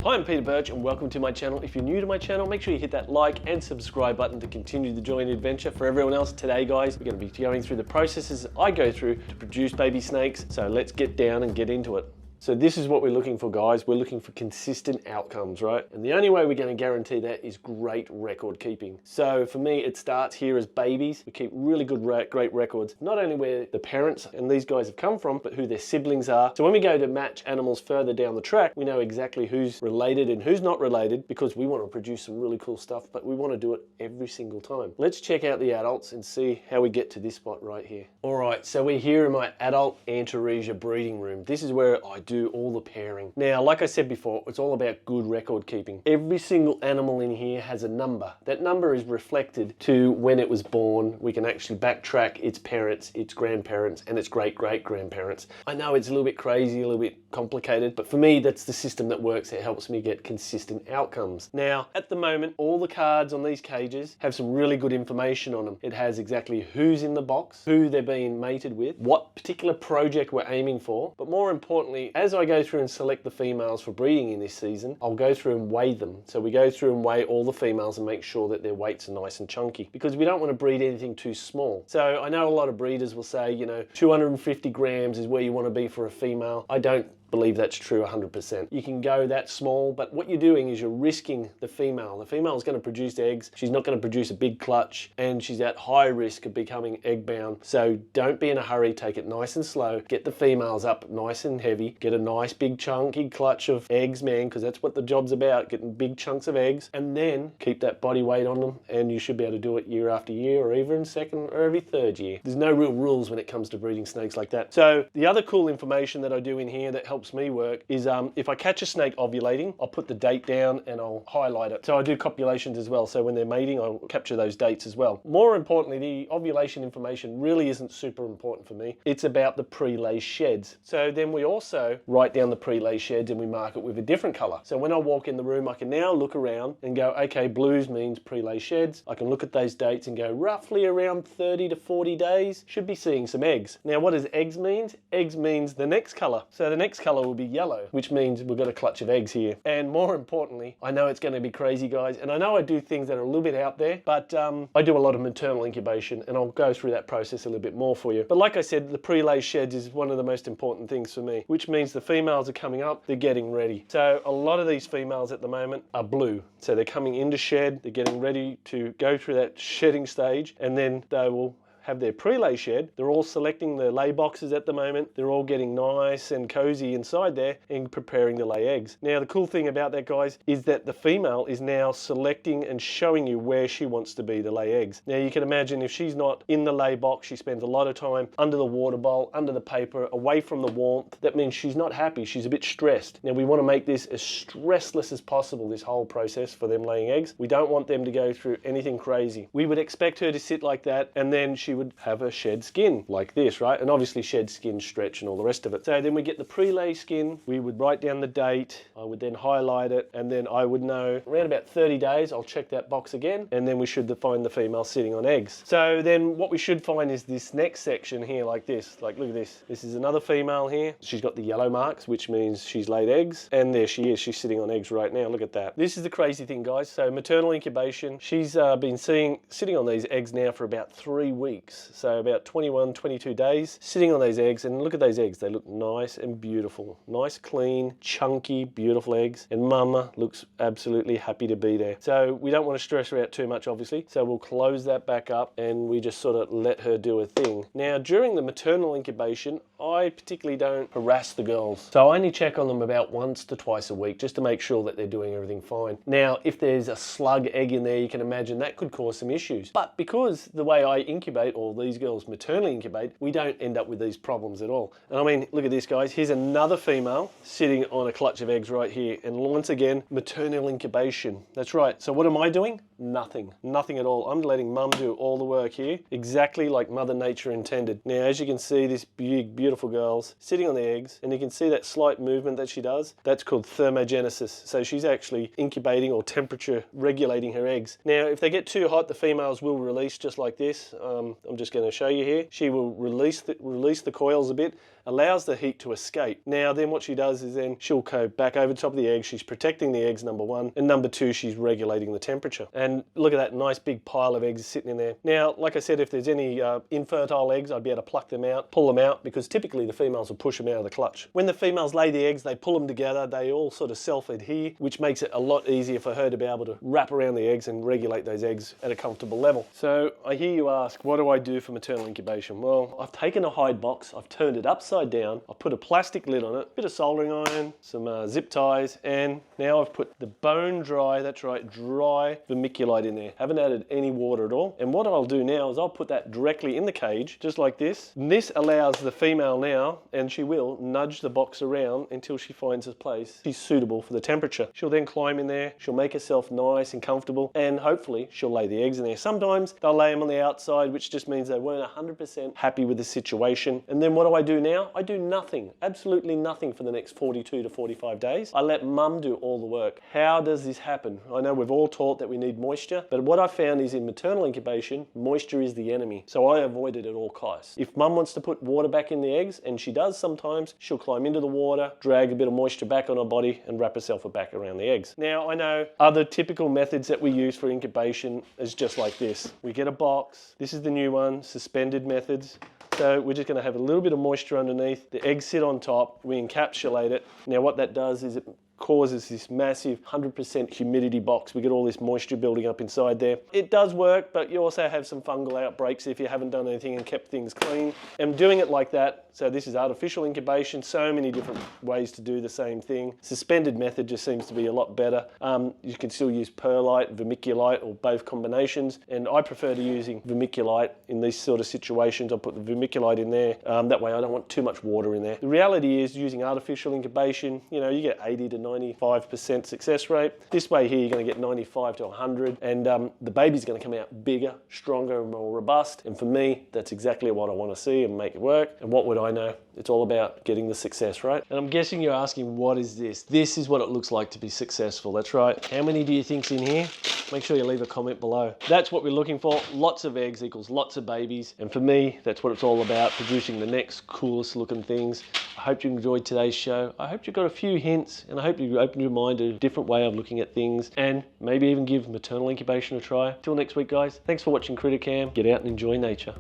Hi, I'm Peter Birch and welcome to my channel. If you're new to my channel, make sure you hit that like and subscribe button to continue the joy and adventure. For everyone else, today guys, we're going to be going through the processes I go through to produce baby snakes. So let's get down and get into it. So this is what we're looking for, guys. We're looking for consistent outcomes, right? And the only way we're going to guarantee that is great record keeping. So for me, it starts here as babies. We keep really good, great records, not only where the parents and these guys have come from, but who their siblings are. So when we go to match animals further down the track, we know exactly who's related and who's not related, because we want to produce some really cool stuff, but we want to do it every single time. Let's check out the adults and see how we get to this spot right here. All right, so we're here in my adult Antaresia breeding room. This is where I do all the pairing. Now, like I said before, it's all about good record keeping. Every single animal in here has a number. That number is reflected to when it was born. We can actually backtrack its parents, its grandparents, and its great-great-grandparents. I know it's a little bit crazy, a little bit complicated, but for me, that's the system that works. It helps me get consistent outcomes. Now, at the moment, all the cards on these cages have some really good information on them. It has exactly who's in the box, who they're being mated with, what particular project we're aiming for, but more importantly, as I go through and select the females for breeding in this season, I'll go through and weigh them. So we go through and weigh all the females and make sure that their weights are nice and chunky, because we don't want to breed anything too small. So I know a lot of breeders will say, you know, 250 grams is where you want to be for a female. I don't believe that's true 100%. You can go that small, but what you're doing is you're risking the female. The female is going to produce eggs. She's not going to produce a big clutch, and she's at high risk of becoming egg bound. So don't be in a hurry. Take it nice and slow. Get the females up nice and heavy. Get a nice big chunky clutch of eggs, man, because that's what the job's about, getting big chunks of eggs, and then keep that body weight on them, and you should be able to do it year after year, or even second or every third year. There's no real rules when it comes to breeding snakes like that. So the other cool information that I do in here that helps me work is if I catch a snake ovulating, I'll put the date down and I'll highlight it. So I do copulations as well. So when they're mating, I'll capture those dates as well. More importantly, the ovulation information really isn't super important for me. It's about the pre-lay sheds. So then we also write down the pre-lay sheds and we mark it with a different color. So when I walk in the room, I can now look around and go, okay, blues means pre-lay sheds. I can look at those dates and go roughly around 30 to 40 days, should be seeing some eggs. Now, what does eggs mean? Eggs means the next color. So the next color will be yellow, which means we've got a clutch of eggs here. And more importantly, I know it's going to be crazy, guys, and I know I do things that are a little bit out there, but I do a lot of maternal incubation, and I'll go through that process a little bit more for you. But like I said, the pre-lay sheds is one of the most important things for me, which means the females are coming up, they're getting ready. So a lot of these females at the moment are blue. So they're coming into shed, they're getting ready to go through that shedding stage, and then they will have their pre-lay shed. They're all selecting the lay boxes at the moment. They're all getting nice and cozy inside there and preparing to lay eggs. Now, the cool thing about that, guys, is that the female is now selecting and showing you where she wants to be to lay eggs. Now, you can imagine if she's not in the lay box, she spends a lot of time under the water bowl, under the paper, away from the warmth. That means she's not happy. She's a bit stressed. Now, we want to make this as stressless as possible, this whole process for them laying eggs. We don't want them to go through anything crazy. We would expect her to sit like that, and then she would have a shed skin like this, right? And obviously shed skin, stretch, and all the rest of it. So then we get the pre-lay skin. We would write down the date. I would then highlight it, and then I would know around about 30 days, I'll check that box again, and then we should find the female sitting on eggs. So then what we should find is this next section here, like this. Like, look at this. This is another female here. She's got the yellow marks, which means she's laid eggs, and there she is. She's sitting on eggs right now. Look at that. This is the crazy thing, guys. So maternal incubation. She's been sitting on these eggs now for about 3 weeks. So about 21, 22 days, sitting on those eggs, and look at those eggs. They look nice and beautiful. Nice, clean, chunky, beautiful eggs. And mama looks absolutely happy to be there. So we don't want to stress her out too much, obviously. So we'll close that back up and we just sort of let her do her thing. Now, during the maternal incubation, I particularly don't harass the girls. So I only check on them about once to twice a week, just to make sure that they're doing everything fine. Now, if there's a slug egg in there, you can imagine that could cause some issues. But because the way I incubate, or these girls maternally incubate, we don't end up with these problems at all. And I mean, look at this, guys. Here's another female sitting on a clutch of eggs right here. And once again, maternal incubation. That's right. So what am I doing? nothing at all. I'm letting mum do all the work here, exactly like Mother Nature intended. Now, as you can see, this big, beautiful girl's sitting on the eggs, and you can see that slight movement that she does. That's called thermogenesis. So she's actually incubating or temperature regulating her eggs. Now, if they get too hot, the females will release just like this. I'm just going to show you here. She will release the coils a bit, allows the heat to escape. Now, then what she does is then she'll go back over top of the egg. She's protecting the eggs, number one, and number two, she's regulating the temperature. And look at that nice big pile of eggs sitting in there. Now, like I said, if there's any infertile eggs, I'd be able to pluck them out, pull them out, because typically the females will push them out of the clutch. When the females lay the eggs, they pull them together. They all sort of self-adhere, which makes it a lot easier for her to be able to wrap around the eggs and regulate those eggs at a comfortable level. So I hear you ask, what do I do for maternal incubation? Well, I've taken a hide box, I've turned it upside down, I've put a plastic lid on it, a bit of soldering iron, some zip ties, and now I've put the bone dry, that's right, dry vermiculite in there. Haven't added any water at all. And what I'll do now is I'll put that directly in the cage, just like this. And this allows the female now, and she will, nudge the box around until she finds a place she's suitable for the temperature. She'll then climb in there, she'll make herself nice and comfortable, and hopefully she'll lay the eggs in there. Sometimes they'll lay them on the outside, which just means they weren't 100% happy with the situation. And then what do I do now? I do nothing, absolutely nothing for the next 42 to 45 days. I let mum do all the work. How does this happen? I know we've all taught that we need moisture, but what I found is in maternal incubation, moisture is the enemy. So I avoid it at all costs. If mum wants to put water back in the eggs, and she does sometimes, she'll climb into the water, drag a bit of moisture back on her body, and wrap herself back around the eggs. Now, I know other typical methods that we use for incubation is just like this. We get a box. This is the new one, suspended methods. So we're just going to have a little bit of moisture underneath. The eggs sit on top. We encapsulate it. Now what that does is it causes this massive 100% humidity box. We get all this moisture building up inside there. It does work, but you also have some fungal outbreaks if you haven't done anything and kept things clean. And doing it like that, so this is artificial incubation, so many different ways to do the same thing. Suspended method just seems to be a lot better. You can still use perlite, vermiculite, or both combinations, and I prefer to using vermiculite in these sort of situations. I'll put the vermiculite in there. That way I don't want too much water in there. The reality is using artificial incubation, you know, you get 80 to 95% success rate. This way here, you're going to get 95 to 100, and the baby's going to come out bigger, stronger, and more robust. And for me, that's exactly what I want to see and make it work. And what would I know? It's all about getting the success, right? And I'm guessing you're asking, what is this? This is what it looks like to be successful. That's right. How many do you think's in here? Make sure you leave a comment below. That's what we're looking for. Lots of eggs equals lots of babies. And for me, that's what it's all about, producing the next coolest looking things. I hope you enjoyed today's show. I hope you got a few hints, and I hope you opened your mind to a different way of looking at things, and maybe even give maternal incubation a try. Till next week, guys. Thanks for watching CrittaCam. Get out and enjoy nature.